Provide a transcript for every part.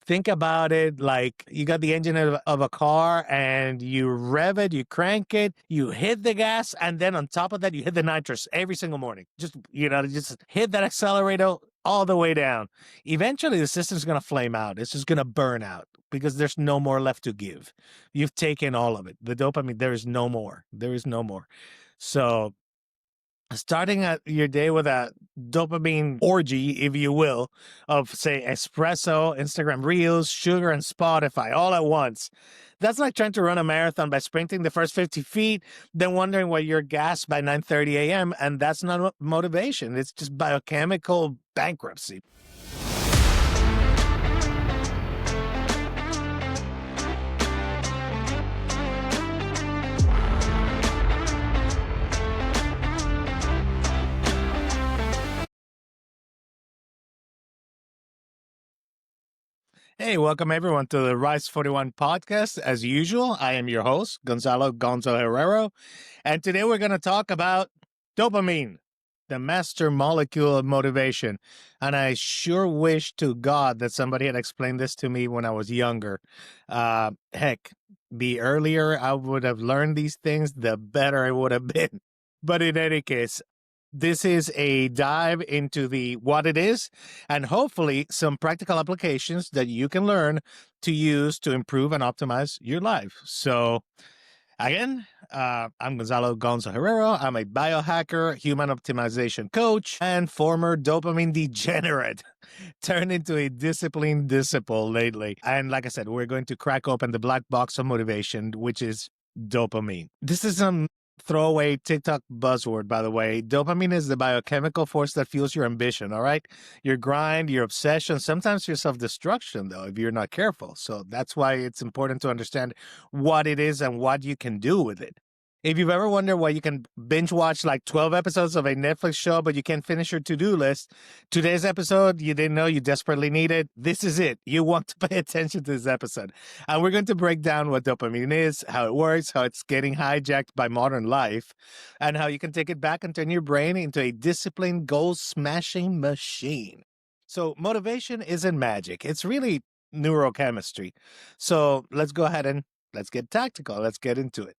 Think about it like you got the engine of a car and you rev it, you crank it, you hit the gas, and then on top of that, you hit the nitrous every single morning. Just hit that accelerator all the way down. Eventually, the system's going to flame out. It's just going to burn out because there's no more left to give. You've taken all of it. The dopamine, there is no more. There is no more. So starting at your day with a dopamine orgy, if you will, of say espresso, Instagram reels, sugar, and Spotify all at once. That's like trying to run a marathon by sprinting the first 50 feet, then wondering why you're gassed by 9:30 a.m. And that's not motivation. It's just biochemical bankruptcy. Hey, welcome everyone to the Rise 41 podcast. As usual, I am your host, Gonzo Herrero, and today we're going to talk about dopamine, the master molecule of motivation. And I sure wish to God that somebody had explained this to me when I was younger. Heck, the earlier I would have learned these things, the better it would have been. But in any case, this is a dive into the what it is and hopefully some practical applications that you can learn to use to improve and optimize your life. So again, I'm Gonzo Herrero. I'm a biohacker, human optimization coach, and former dopamine degenerate turned into a disciplined disciple lately. And like I said, we're going to crack open the black box of motivation, which is dopamine. This is some throwaway TikTok buzzword, by the way. Dopamine is the biochemical force that fuels your ambition, all right? Your grind, your obsession, sometimes your self-destruction, though, if you're not careful. So that's why it's important to understand what it is and what you can do with it. If you've ever wondered why you can binge watch like 12 episodes of a Netflix show, but you can't finish your to-do list, today's episode, you didn't know you desperately need it. This is it. You want to pay attention to this episode. And we're going to break down what dopamine is, how it works, how it's getting hijacked by modern life, and how you can take it back and turn your brain into a disciplined, goal-smashing machine. So motivation isn't magic. It's really neurochemistry. So let's go ahead and let's get tactical. Let's get into it.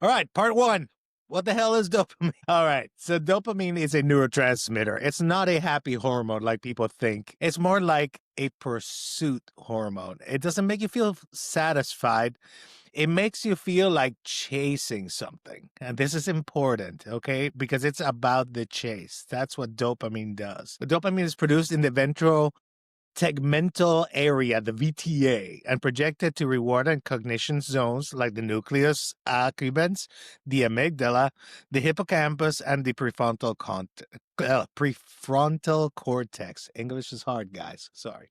All right, part one. What the hell is dopamine? All right, so dopamine is a neurotransmitter. It's not a happy hormone like people think. It's more like a pursuit hormone. It doesn't make you feel satisfied. It makes you feel like chasing something. And this is important, okay? Because it's about the chase. That's what dopamine does. The dopamine is produced in the ventral tegmental area, the VTA, and projected to reward and cognition zones like the nucleus accumbens, the amygdala, the hippocampus, and the prefrontal cortex. English is hard, guys. Sorry.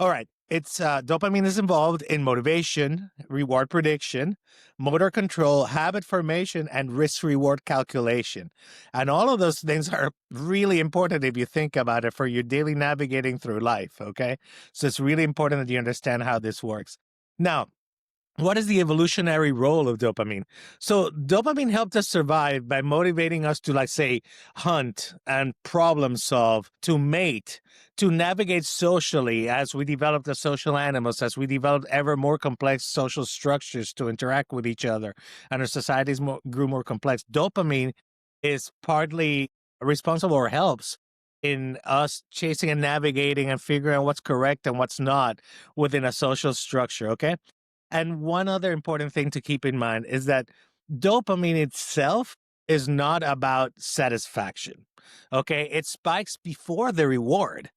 All right. It's dopamine is involved in motivation, reward prediction, motor control, habit formation, and risk-reward calculation. And all of those things are really important if you think about it for your daily navigating through life, okay? So it's really important that you understand how this works. Now, what is the evolutionary role of dopamine? So dopamine helped us survive by motivating us to, like, say, hunt and problem solve, to mate, to navigate socially as we developed as social animals, as we developed ever more complex social structures to interact with each other, and our societies grew more complex. Dopamine is partly responsible or helps in us chasing and navigating and figuring out what's correct and what's not within a social structure, okay? And one other important thing to keep in mind is that dopamine itself is not about satisfaction. Okay. It spikes before the reward,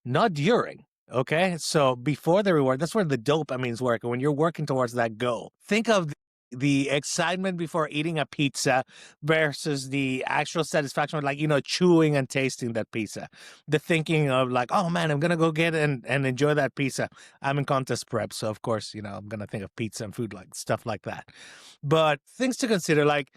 not during. Okay. So before the reward, that's where the dopamine's working when you're working towards that goal. Think of the excitement before eating a pizza versus the actual satisfaction of, like, chewing and tasting that pizza. The thinking of like, oh man, I'm going to go get and enjoy that pizza. I'm in contest prep. So of course, I'm going to think of pizza and food, like stuff like that. But things to consider, like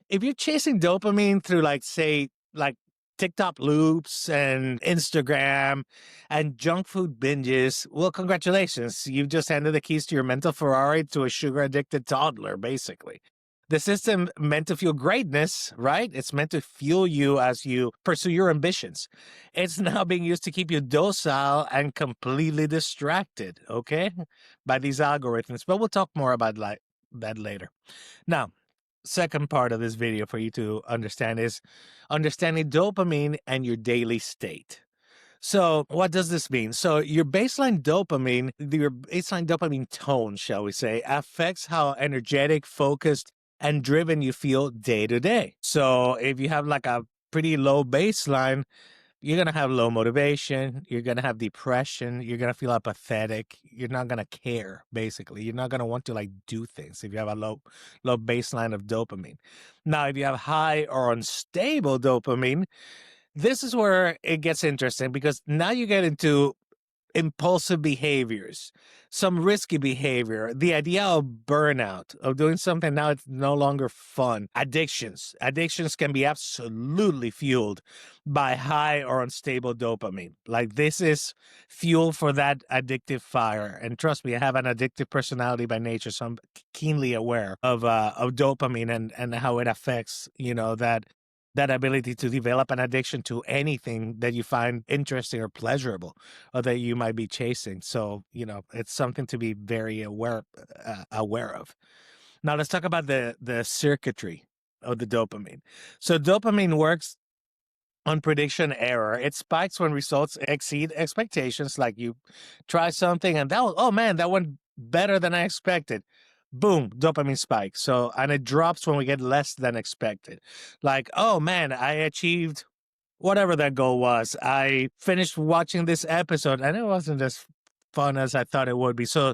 if you're chasing dopamine through, like, say, like TikTok loops and Instagram and junk food binges, well, congratulations. You've just handed the keys to your mental Ferrari to a sugar addicted toddler, basically. The system meant to fuel greatness, right? It's meant to fuel you as you pursue your ambitions. It's now being used to keep you docile and completely distracted, okay, by these algorithms. But we'll talk more about that later. Now, second part of this video for you to understand is understanding dopamine and your daily state. So, what does this mean? So, your baseline dopamine tone, shall we say, affects how energetic, focused, and driven you feel day to day. So, if you have like a pretty low baseline, you're going to have low motivation. You're going to have depression. You're going to feel apathetic. You're not going to care, basically. You're not going to want to like do things if you have a low baseline of dopamine. Now, if you have high or unstable dopamine, this is where it gets interesting because now you get into impulsive behaviors, some risky behavior, the idea of burnout, of doing something now it's no longer fun. Addictions can be absolutely fueled by high or unstable dopamine. Like this is fuel for that addictive fire. And trust me, I have an addictive personality by nature, so I'm keenly aware of dopamine and how it affects, that ability to develop an addiction to anything that you find interesting or pleasurable or that you might be chasing. So, it's something to be very aware of. Now, let's talk about the circuitry of the dopamine. So, dopamine works on prediction error. It spikes when results exceed expectations. Like you try something and oh man, that went better than I expected. Boom, dopamine spike. So, and it drops when we get less than expected. Like, oh man, I achieved whatever that goal was. I finished watching this episode and it wasn't as fun as I thought it would be. So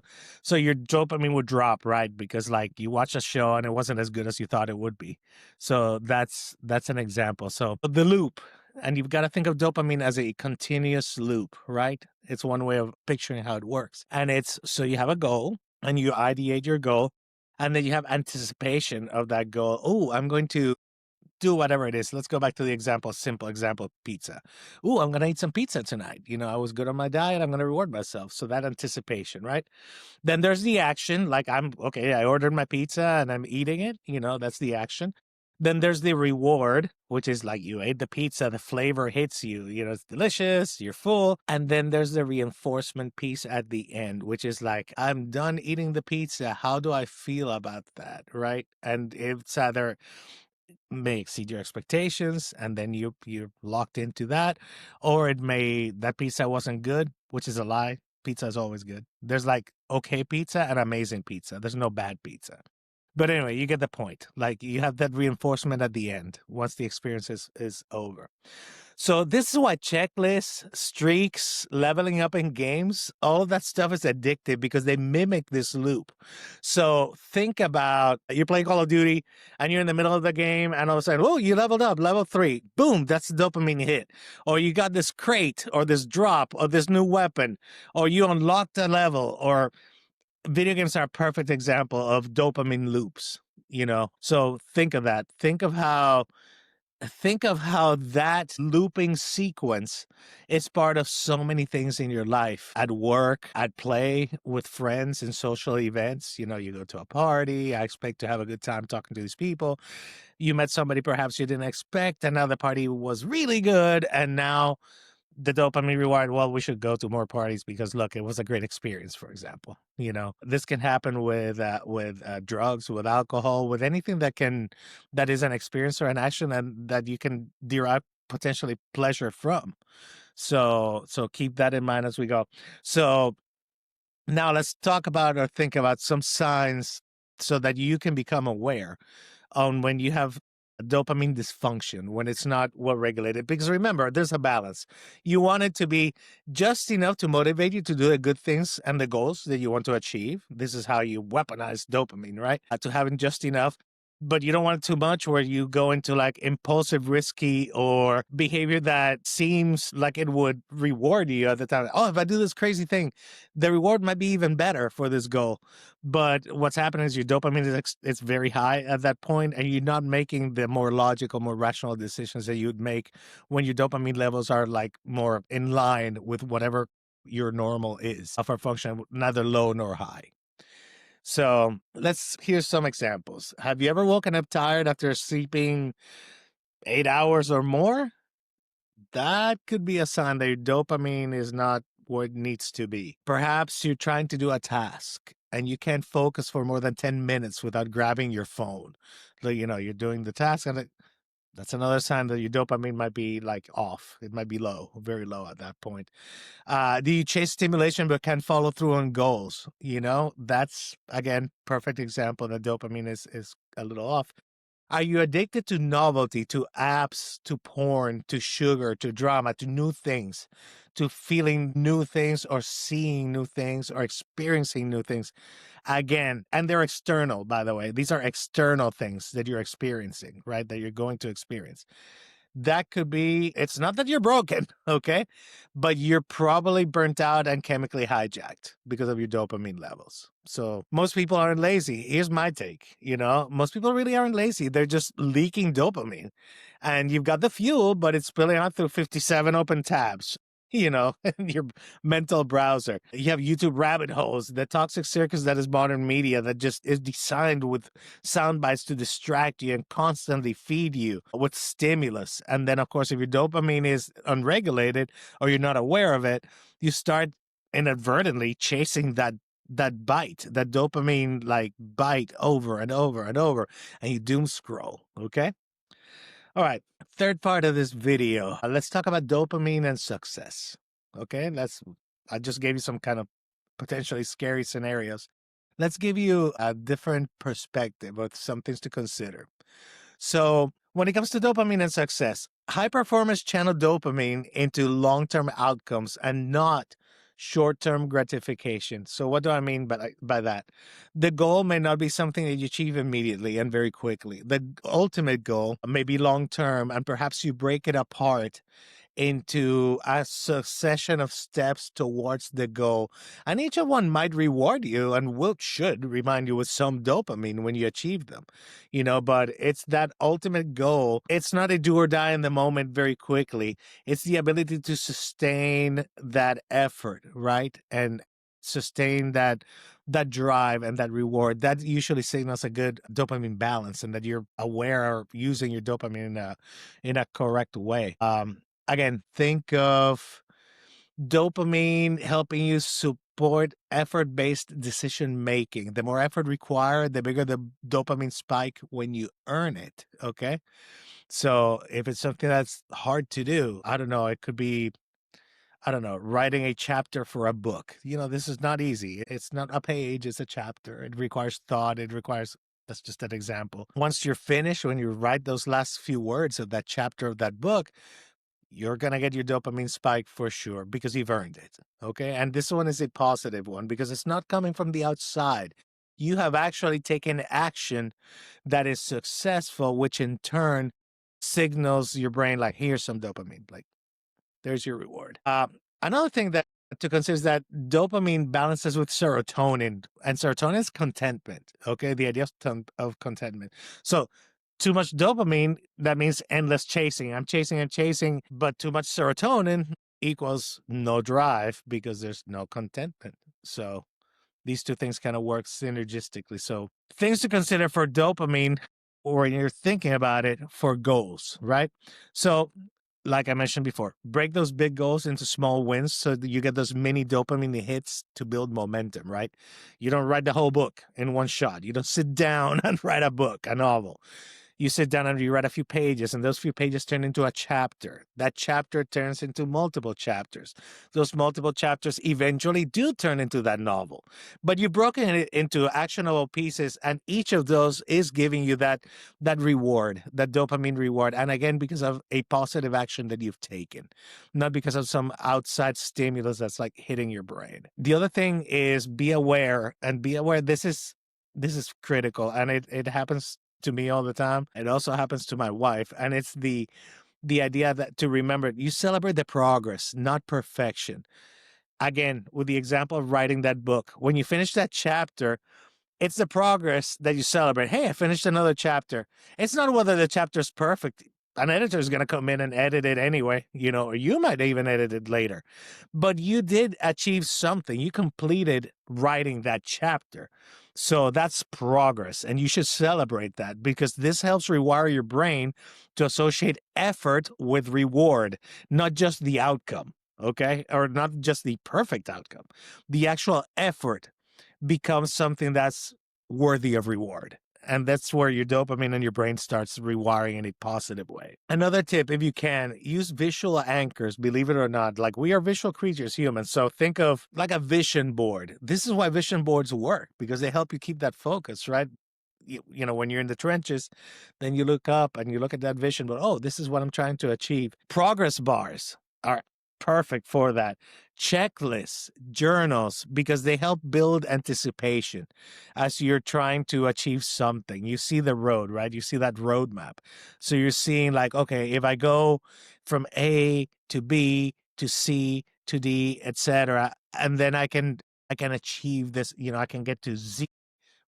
your dopamine would drop, right? Because like you watch a show and it wasn't as good as you thought it would be. So that's an example. So the loop, and you've got to think of dopamine as a continuous loop, right? It's one way of picturing how it works. And so you have a goal and you ideate your goal and then you have anticipation of that goal. Oh, I'm going to do whatever it is. Let's go back to the simple example, pizza. Ooh, I'm going to eat some pizza tonight. I was good on my diet. I'm going to reward myself. So that anticipation, right? Then there's the action. Like I ordered my pizza and I'm eating it. That's the action. Then there's the reward, which is like you ate the pizza, the flavor hits you, it's delicious, you're full. And then there's the reinforcement piece at the end, which is like, I'm done eating the pizza. How do I feel about that? Right. And it's either may exceed your expectations and then you're locked into that, or that pizza wasn't good, which is a lie. Pizza is always good. There's like okay pizza and amazing pizza. There's no bad pizza. But anyway, you get the point. Like you have that reinforcement at the end once the experience is over. So this is why checklists, streaks, leveling up in games, all of that stuff is addictive because they mimic this loop. So think about you're playing Call of Duty and you're in the middle of the game and all of a sudden, oh, you leveled up, level 3. Boom, that's the dopamine hit. Or you got this crate or this drop or this new weapon, or you unlocked a level, or video games are a perfect example of dopamine loops, So think of that. Think of how that looping sequence is part of so many things in your life, at work, at play, with friends in social events. You go to a party. I expect to have a good time talking to these people. You met somebody perhaps you didn't expect. Another party was really good. And now the dopamine reward, well, we should go to more parties because look, it was a great experience, for example. This can happen with drugs, with alcohol, with anything that is an experience or an action and that you can derive potentially pleasure from. So keep that in mind as we go. So now let's talk about or think about some signs so that you can become aware on when you have dopamine dysfunction, when it's not well regulated. Because remember, there's a balance. You want it to be just enough to motivate you to do the good things and the goals that you want to achieve. This is how you weaponize dopamine, right? To having just enough. But you don't want it too much where you go into like impulsive, risky, or behavior that seems like it would reward you at the time. Oh, if I do this crazy thing, the reward might be even better for this goal. But what's happening is your dopamine it's very high at that point, and you're not making the more logical, more rational decisions that you would make when your dopamine levels are like more in line with whatever your normal is for function, neither low nor high. So here's some examples. Have you ever woken up tired after sleeping 8 hours or more? That could be a sign that your dopamine is not where it needs to be. Perhaps you're trying to do a task and you can't focus for more than 10 minutes without grabbing your phone. Like, you're doing the task and that's another sign that your dopamine might be like off. It might be low, very low at that point. Do you chase stimulation but can't follow through on goals? That's again perfect example that dopamine is a little off. Are you addicted to novelty, to apps, to porn, to sugar, to drama, to new things, to feeling new things or seeing new things or experiencing new things? Again, and they're external, by the way. These are external things that you're experiencing, right? That you're going to experience. That could be, it's not that you're broken, okay? But you're probably burnt out and chemically hijacked because of your dopamine levels. So most people aren't lazy. Here's my take. Most people really aren't lazy. They're just leaking dopamine. And you've got the fuel, but it's spilling out through 57 open tabs. In your mental browser. You have YouTube rabbit holes, the toxic circus that is modern media that just is designed with sound bites to distract you and constantly feed you with stimulus. And then, of course, if your dopamine is unregulated or you're not aware of it, you start inadvertently chasing that bite, that dopamine like bite over and over and over, and you doom scroll. Okay. All right. Third part of this video. Let's talk about dopamine and success. Okay. I just gave you some kind of potentially scary scenarios. Let's give you a different perspective of some things to consider. So, when it comes to dopamine and success, high performers channel dopamine into long term outcomes and not short term gratification. So, what do I mean by that? The goal may not be something that you achieve immediately and very quickly. The ultimate goal may be long term, and perhaps you break it apart into a succession of steps towards the goal. And each of one might reward you and should remind you with some dopamine when you achieve them, but it's that ultimate goal. It's not a do or die in the moment very quickly. It's the ability to sustain that effort, right? And sustain that drive and that reward. That usually signals a good dopamine balance and that you're aware of using your dopamine in a correct way. Again, think of dopamine helping you support effort-based decision making. The more effort required, the bigger the dopamine spike when you earn it. Okay. So if it's something that's hard to do, I don't know, it could be, I don't know, writing a chapter for a book. This is not easy. It's not a page, it's a chapter. It requires thought. That's just an example. Once you're finished, when you write those last few words of that chapter of that book, you're going to get your dopamine spike for sure because you've earned it. Okay. And this one is a positive one because it's not coming from the outside. You have actually taken action that is successful, which in turn signals your brain, like, here's some dopamine, like, there's your reward. Another thing that to consider is that dopamine balances with serotonin, and serotonin is contentment. Okay. The idea of contentment. So, too much dopamine, that means endless chasing. I'm chasing, but too much serotonin equals no drive because there's no contentment. So these two things kind of work synergistically. So things to consider for dopamine or when you're thinking about it for goals, right? So like I mentioned before, break those big goals into small wins so that you get those mini dopamine hits to build momentum, right? You don't write the whole book in one shot. You don't sit down and write a book, a novel. You sit down and you write a few pages, and those few pages turn into a chapter. That chapter turns into multiple chapters. Those multiple chapters eventually do turn into that novel. But you've broken it into actionable pieces, and each of those is giving you that reward, that dopamine reward. And again, because of a positive action that you've taken, not because of some outside stimulus that's like hitting your brain. The other thing is be aware, and be aware this is critical, and it happens to me all the time. It also happens to my wife. And it's the idea that to remember, you celebrate the progress, not perfection. Again, with the example of writing that book, when you finish that chapter, it's the progress that you celebrate. Hey, I finished another chapter. It's not whether the chapter is perfect. an editor is going to come in and edit it anyway, or you might even edit it later. But you did achieve something. You completed writing that chapter. So that's progress. And you should celebrate that, because this helps rewire your brain to associate effort with reward, not just the outcome. Okay. Or not just the perfect outcome. The actual effort becomes something that's worthy of reward. And that's where your dopamine in your brain starts rewiring in a positive way. Another tip, if you can, use visual anchors, believe it or not. Like, we are visual creatures, humans. So think of like a vision board. This is why vision boards work, because they help you keep that focus, right? When you're in the trenches, then you look up and you look at that vision board. Oh, this is what I'm trying to achieve. Progress bars are perfect for that. Checklists, journals, because they help build anticipation as you're trying to achieve something. You see the road, right? You see that roadmap. So you're seeing like, okay, if I go from A to B to C to D, etc., and then I can achieve this, I can get to Z,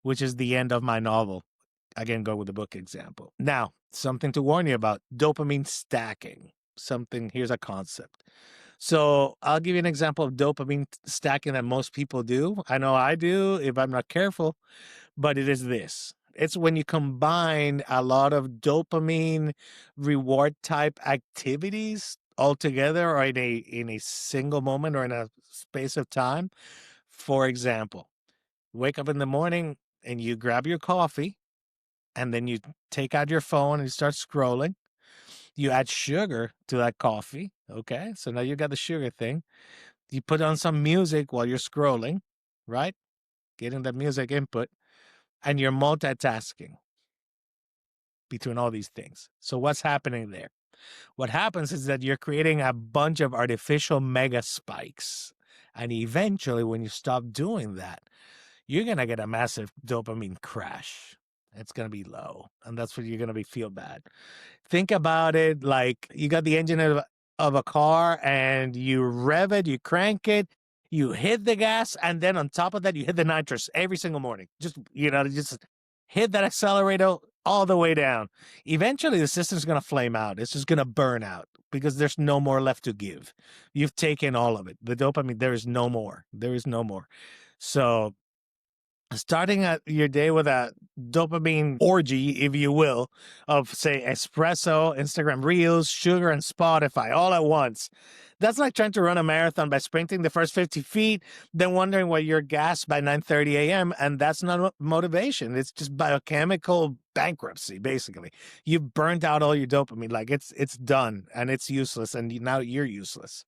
which is the end of my novel. Again, go with the book example. Now, something to warn you about: dopamine stacking. Here's a concept. So I'll give you an example of dopamine stacking that most people do. I know I do if I'm not careful, but it is this. It's when you combine a lot of dopamine reward type activities all together, or in a single moment or in a space of time. For example, wake up in the morning and you grab your coffee, and then you take out your phone and you start scrolling. You add sugar to that coffee. Okay. So now you got the sugar thing. You put on some music while you're scrolling, right? Getting the music input, and you're multitasking between all these things. So what's happening there? What happens is that you're creating a bunch of artificial mega spikes. And eventually, when you stop doing that, you're going to get a massive dopamine crash. It's going to be low. And that's what you're going to feel bad. Think about it like you got the engine of a car, and you rev it, you crank it, you hit the gas, and then on top of that, you hit the nitrous every single morning. Just hit that accelerator all the way down. Eventually, the system's going to flame out. It's just going to burn out because there's no more left to give. You've taken all of it. The dopamine, there is no more. There is no more. So starting your day with a dopamine orgy, if you will, of, say, espresso, Instagram Reels, sugar, and Spotify all at once. That's like trying to run a marathon by sprinting the first 50 feet, then wondering why you're gassed by 9:30 a.m. And that's not motivation. It's just biochemical bankruptcy, basically. You've burnt out all your dopamine. Like, it's done, and it's useless, and now you're useless.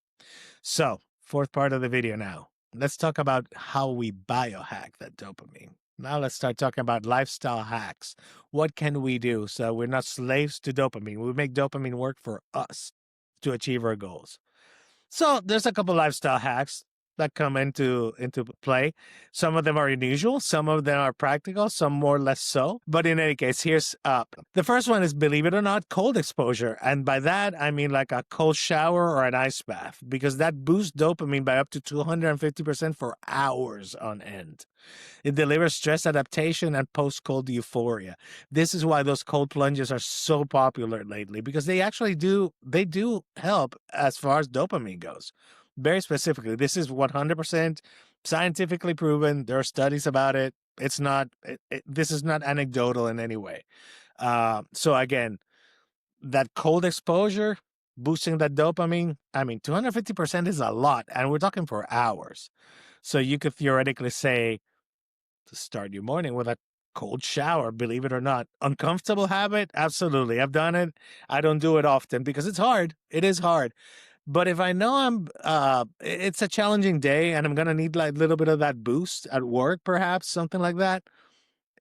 So, fourth part of the video now. Let's talk about how we biohack that dopamine. Now let's start talking about lifestyle hacks. What can we do so we're not slaves to dopamine? We make dopamine work for us to achieve our goals. So there's a couple lifestyle hacks that come into play. Some of them are unusual, some of them are practical, some more or less so. But in any case, here's the first one is, believe it or not, cold exposure. And by that, I mean like a cold shower or an ice bath, because that boosts dopamine by up to 250% for hours on end. It delivers stress adaptation and post-cold euphoria. This is why those cold plunges are so popular lately, because they do help as far as dopamine goes. Very specifically, this is 100% scientifically proven. There are studies about it. It's not, this is not anecdotal in any way. So again, that cold exposure, boosting that dopamine, I mean, 250% is a lot, and we're talking for hours. So you could theoretically say, to start your morning with a cold shower, believe it or not. Uncomfortable habit? Absolutely. I've done it. I don't do it often because it's hard. It is hard. But if I know it's a challenging day and I'm going to need like a little bit of that boost at work, perhaps, something like that,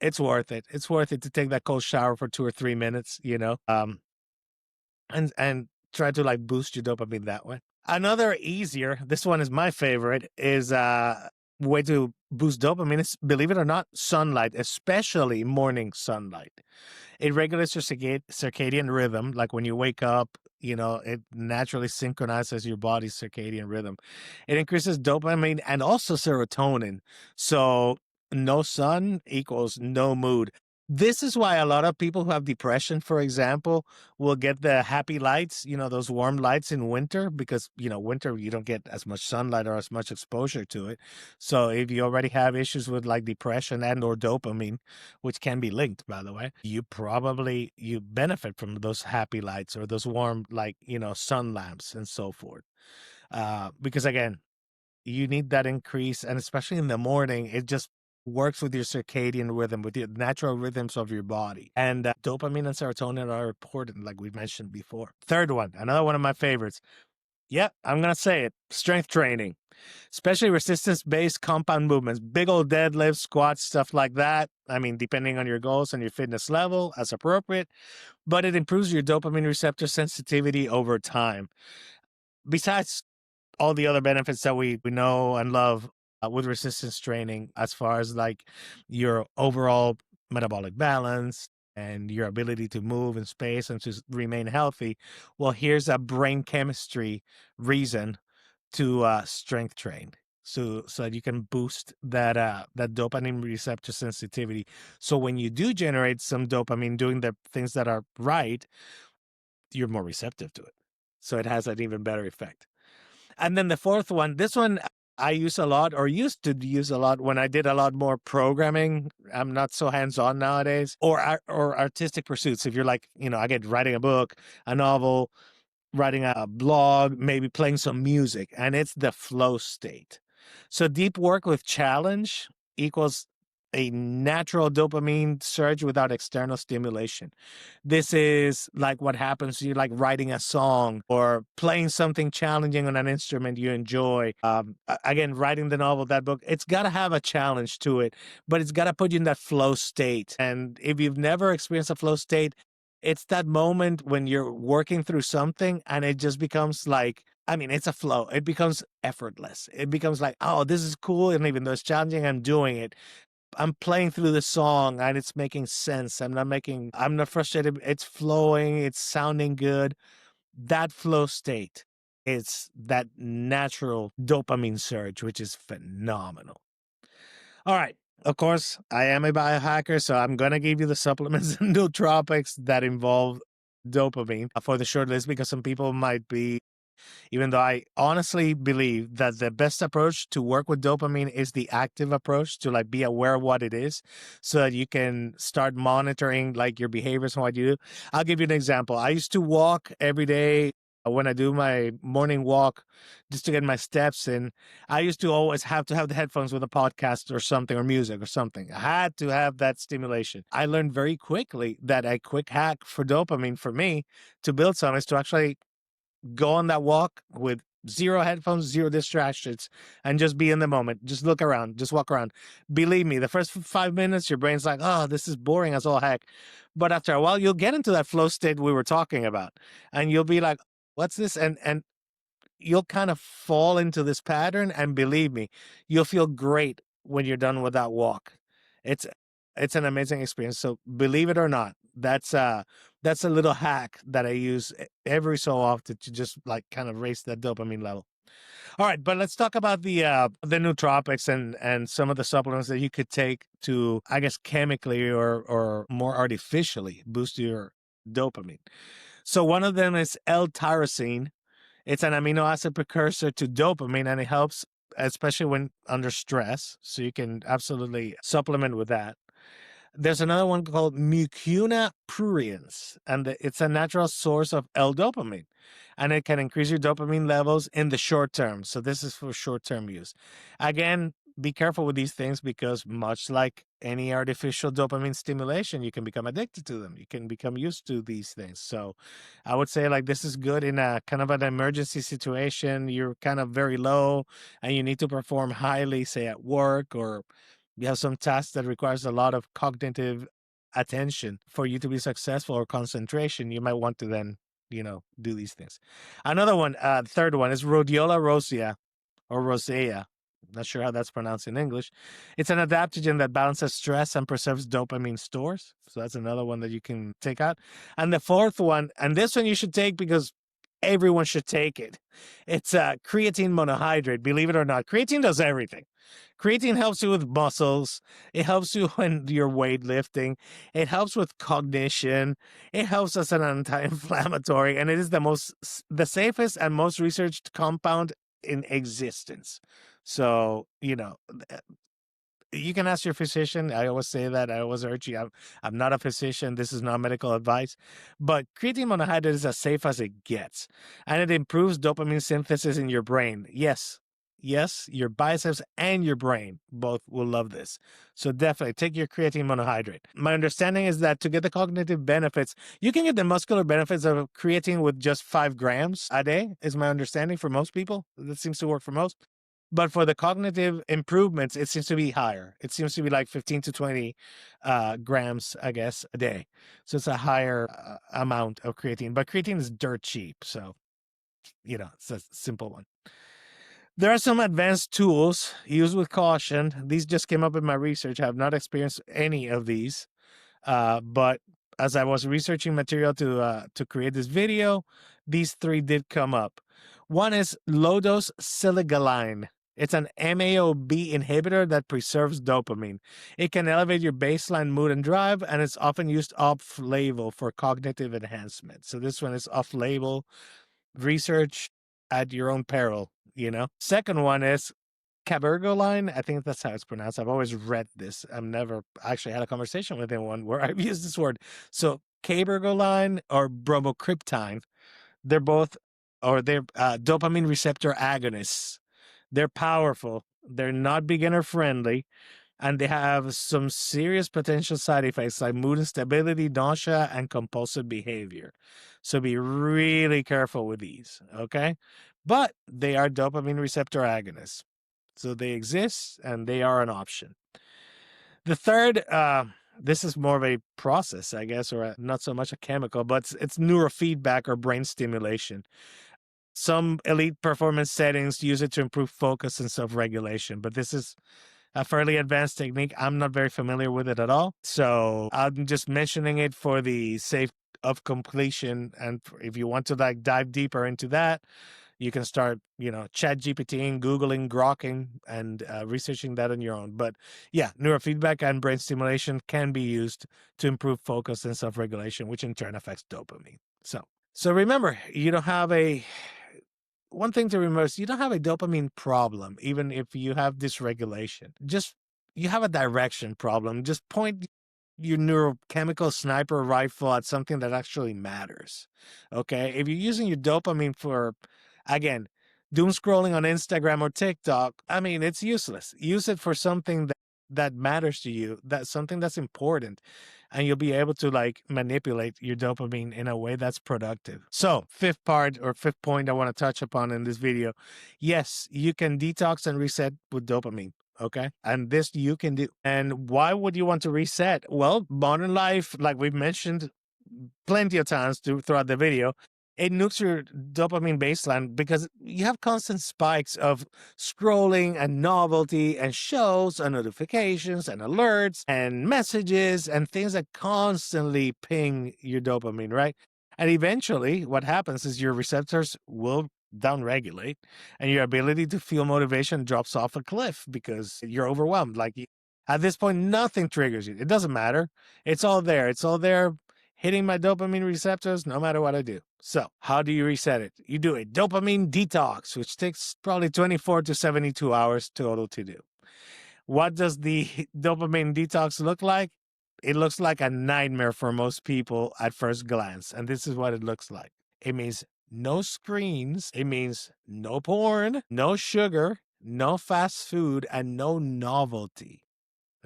it's worth it. It's worth it to take that cold shower for 2 or 3 minutes, and try to like boost your dopamine that way. Another easier, this one is my favorite, is way to boost dopamine is, believe it or not, sunlight, especially morning sunlight. It regulates your circadian rhythm. Like when you wake up, it naturally synchronizes your body's circadian rhythm. It increases dopamine and also serotonin. So no sun equals no mood. This is why a lot of people who have depression, for example, will get the happy lights, those warm lights in winter, because, winter, you don't get as much sunlight or as much exposure to it. So if you already have issues with like depression and or dopamine, which can be linked, by the way, you benefit from those happy lights or those warm, like, sun lamps and so forth. Because again, you need that increase, and especially in the morning, it just works with your circadian rhythm, with the natural rhythms of your body. And dopamine and serotonin are important, like we mentioned before. Third one, another one of my favorites. Yeah, I'm going to say it. Strength training, especially resistance-based compound movements, big old deadlifts, squats, stuff like that. I mean, depending on your goals and your fitness level as appropriate, but it improves your dopamine receptor sensitivity over time. Besides all the other benefits that we know and love with resistance training, as far as like your overall metabolic balance and your ability to move in space and to remain healthy. Well, here's a brain chemistry reason to strength train. So that you can boost that dopamine receptor sensitivity. So when you do generate some dopamine doing the things that are right, you're more receptive to it. So it has an even better effect. And then the fourth one, this one I use a lot, or used to use a lot when I did a lot more programming. I'm not so hands-on nowadays, or artistic pursuits. If you're like, I get writing a book, a novel, writing a blog, maybe playing some music, and it's the flow state. So deep work with challenge equals a natural dopamine surge without external stimulation. This is like what happens to you, like writing a song or playing something challenging on an instrument you enjoy. Again, writing the novel, that book, it's got to have a challenge to it, but it's got to put you in that flow state. And if you've never experienced a flow state, it's that moment when you're working through something and it just becomes like, I mean, it's a flow. It becomes effortless. It becomes like, oh, this is cool. And even though it's challenging, I'm doing it. I'm playing through the song and it's making sense. I'm not frustrated. It's flowing. It's sounding good. That flow state is that natural dopamine surge, which is phenomenal. All right. Of course, I am a biohacker, so I'm going to give you the supplements and nootropics that involve dopamine for the short list, because some people might be, even though I honestly believe that the best approach to work with dopamine is the active approach, to like be aware of what it is so that you can start monitoring like your behaviors and what you do. I'll give you an example. I used to walk every day. When I do my morning walk, just to get my steps in, I used to always have to have the headphones with a podcast or something, or music or something. I had to have that stimulation. I learned very quickly that a quick hack for dopamine for me to build some is to actually go on that walk with zero headphones, zero distractions, and just be in the moment. Just look around, just walk around. Believe me, the first 5 minutes, your brain's like, oh, this is boring as all heck. But after a while, you'll get into that flow state we were talking about. And you'll be like, what's this? And you'll kind of fall into this pattern. And believe me, you'll feel great when you're done with that walk. It's it's an amazing experience. So believe it or not, that's a little hack that I use every so often to just like kind of raise that dopamine level. All right, but let's talk about the nootropics and some of the supplements that you could take to, I guess, chemically or more artificially boost your dopamine. So one of them is L-tyrosine. It's an amino acid precursor to dopamine, and it helps especially when under stress. So you can absolutely supplement with that. There's another one called Mucuna pruriens, and it's a natural source of L-dopamine, and it can increase your dopamine levels in the short term. So this is for short-term use. Again, be careful with these things, because much like any artificial dopamine stimulation, you can become addicted to them. You can become used to these things. So I would say like this is good in a kind of an emergency situation. You're kind of very low and you need to perform highly, say at work, or you have some tasks that requires a lot of cognitive attention for you to be successful, or concentration. You might want to then, do these things. Another one, third one is rhodiola rosea, or rosea. Not sure how that's pronounced in English. It's an adaptogen that balances stress and preserves dopamine stores. So that's another one that you can take out. And the fourth one, and this one you should take because Everyone should take it. It's creatine monohydrate. Believe it or not, creatine does everything. Creatine helps you with muscles. It helps you when you're weightlifting. It helps with cognition. It helps as an anti-inflammatory, and it is the safest and most researched compound in existence. So you can ask your physician. I always say that. I always urge you. I'm not a physician. This is not medical advice. But creatine monohydrate is as safe as it gets. And it improves dopamine synthesis in your brain. Yes. Yes, your biceps and your brain both will love this. So definitely take your creatine monohydrate. My understanding is that to get the cognitive benefits, you can get the muscular benefits of creatine with just 5 grams a day, is my understanding for most people. That seems to work for most. But for the cognitive improvements, it seems to be higher. It seems to be like 15 to 20 grams, I guess, a day. So it's a higher amount of creatine. But creatine is dirt cheap. So, it's a simple one. There are some advanced tools. Used with caution. These just came up in my research. I have not experienced any of these. But as I was researching material to create this video, these three did come up. One is low dose siligaline. It's an MAO-B inhibitor that preserves dopamine. It can elevate your baseline mood and drive, and it's often used off-label for cognitive enhancement. So this one is off-label. Research at your own peril, Second one is cabergoline. I think that's how it's pronounced. I've always read this. I've never actually had a conversation with anyone where I've used this word. So cabergoline or bromocriptine, they're dopamine receptor agonists. They're powerful. They're not beginner friendly, and they have some serious potential side effects like mood instability, nausea, and compulsive behavior. So be really careful with these, okay? But they are dopamine receptor agonists. So they exist and they are an option. The third, this is more of a process, I guess, or not so much a chemical, but it's neurofeedback or brain stimulation. Some elite performance settings use it to improve focus and self-regulation, but this is a fairly advanced technique. I'm not very familiar with it at all. So I'm just mentioning it for the sake of completion. And if you want to dive deeper into that, you can start, chat GPTing, Googling, grokking, and researching that on your own. But yeah, neurofeedback and brain stimulation can be used to improve focus and self-regulation, which in turn affects dopamine. So remember, one thing to remember is you don't have a dopamine problem, even if you have dysregulation. You have a direction problem. Just point your neurochemical sniper rifle at something that actually matters. Okay? If you're using your dopamine for, again, doom scrolling on Instagram or TikTok, I mean, it's useless. Use it for something that matters to you, that's something that's important, and you'll be able to manipulate your dopamine in a way that's productive. So fifth point I want to touch upon in this video. Yes, you can detox and reset with dopamine. Okay. And this you can do. And why would you want to reset? Well, modern life, like we've mentioned plenty of times throughout the video, it nukes your dopamine baseline because you have constant spikes of scrolling and novelty and shows and notifications and alerts and messages and things that constantly ping your dopamine, right? And eventually what happens is your receptors will downregulate and your ability to feel motivation drops off a cliff because you're overwhelmed. At this point, nothing triggers you. It doesn't matter. It's all there. It's all there hitting my dopamine receptors no matter what I do. So how do you reset it? You do a dopamine detox, which takes probably 24 to 72 hours total to do. What does the dopamine detox look like? It looks like a nightmare for most people at first glance. And this is what it looks like. It means no screens. It means no porn, no sugar, no fast food, and no novelty.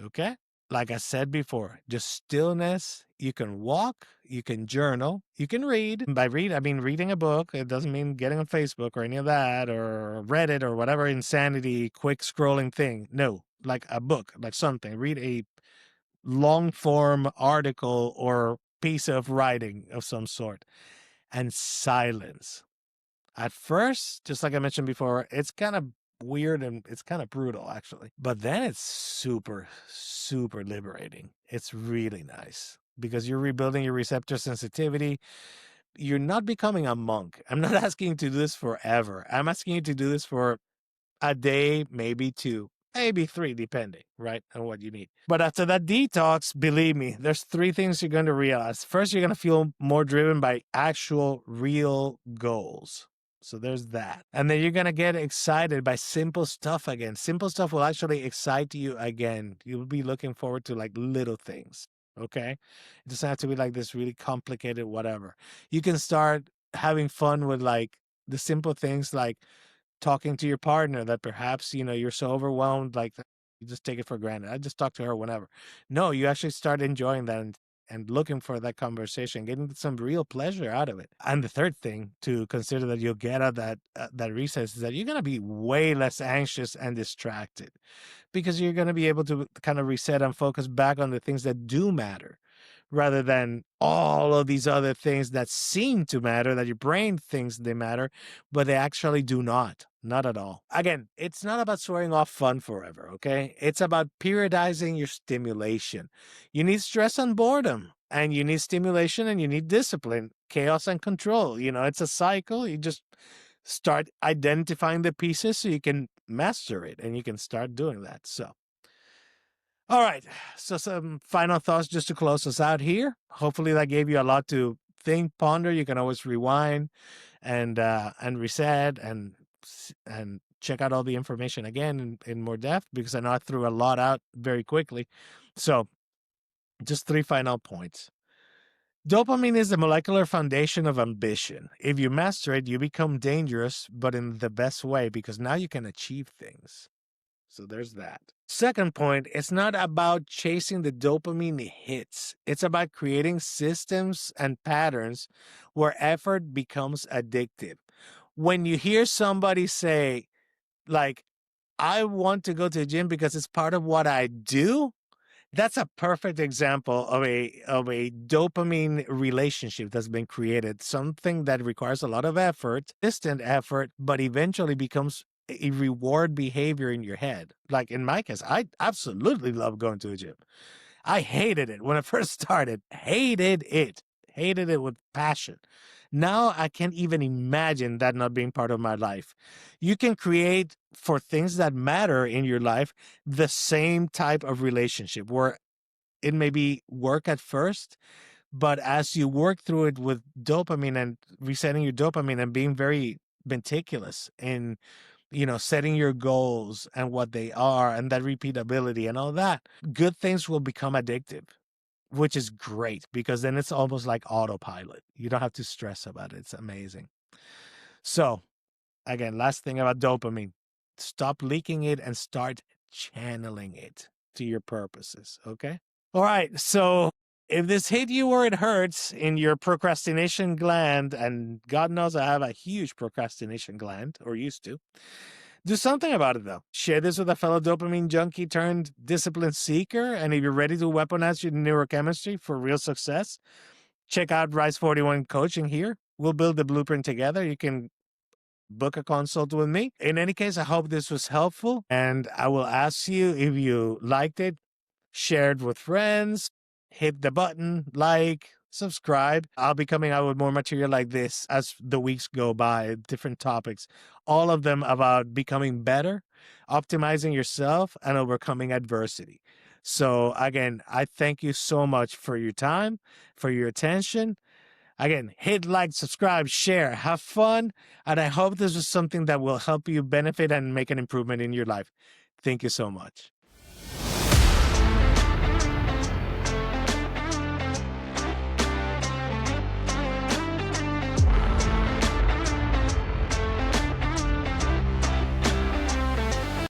Okay? Like I said before, just stillness. You can walk, you can journal, you can read. By read, I mean reading a book. It doesn't mean getting on Facebook or any of that or Reddit or whatever insanity, quick scrolling thing. No, like a book, like something. Read a long form article or piece of writing of some sort. And silence. At first, just like I mentioned before, it's kind of weird and it's kind of brutal actually. But then it's super, super liberating. It's really nice because you're rebuilding your receptor sensitivity. you're not becoming a monk. I'm not asking you to do this forever. I'm asking you to do this for a day, maybe two, maybe three, depending, right, on what you need. But after that detox, believe me, there's three things you're going to realize. First, you're going to feel more driven by actual, real goals. So there's that. And then you're going to get excited by simple stuff again. Simple stuff will actually excite you again. You'll be looking forward to like little things. Okay. It doesn't have to be like this really complicated, whatever. You can start having fun with like the simple things like talking to your partner that perhaps, you're so overwhelmed, like you just take it for granted. I just talk to her whenever. No, you actually start enjoying that and looking for that conversation, getting some real pleasure out of it. And the third thing to consider that you'll get out of that recess is that you're going to be way less anxious and distracted because you're going to be able to kind of reset and focus back on the things that do matter rather than all of these other things that seem to matter, that your brain thinks they matter, but they actually do not. Not at all. Again, it's not about swearing off fun forever, okay? It's about periodizing your stimulation. You need stress and boredom, and you need stimulation, and you need discipline, chaos and control. It's a cycle. You just start identifying the pieces so you can master it, and you can start doing that. So, all right. So some final thoughts just to close us out here. Hopefully that gave you a lot to think, ponder. You can always rewind and reset and check out all the information again in more depth because I know I threw a lot out very quickly. So just three final points. Dopamine is the molecular foundation of ambition. If you master it, you become dangerous, but in the best way because now you can achieve things. So there's that. Second point, it's not about chasing the dopamine hits. It's about creating systems and patterns where effort becomes addictive. When you hear somebody say, like, I want to go to the gym because it's part of what I do, that's a perfect example of a dopamine relationship that's been created, something that requires a lot of effort, distant effort, but eventually becomes a reward behavior in your head. Like in my case, I absolutely love going to the gym. I hated it when I first started. Hated it with passion. Now I can't even imagine that not being part of my life. You can create for things that matter in your life the same type of relationship where it may be work at first, but as you work through it with dopamine and resetting your dopamine and being very meticulous in setting your goals and what they are and that repeatability and all that, good things will become addictive, which is great because then it's almost like autopilot. You don't have to stress about it. It's amazing. So, again, last thing about dopamine, stop leaking it and start channeling it to your purposes. Okay. All right. So, if this hit you where it hurts in your procrastination gland, and God knows I have a huge procrastination gland or used to, do something about it though. Share this with a fellow dopamine junkie turned discipline seeker. And if you're ready to weaponize your neurochemistry for real success, check out Rise 41 Coaching here. We'll build the blueprint together. You can book a consult with me. In any case, I hope this was helpful. And I will ask you if you liked it, shared with friends, hit the button, like, subscribe. I'll be coming out with more material like this as the weeks go by, different topics, all of them about becoming better, optimizing yourself, and overcoming adversity. So, again, I thank you so much for your time, for your attention. Again, hit like, subscribe, share, have fun. And I hope this was something that will help you benefit and make an improvement in your life. Thank you so much.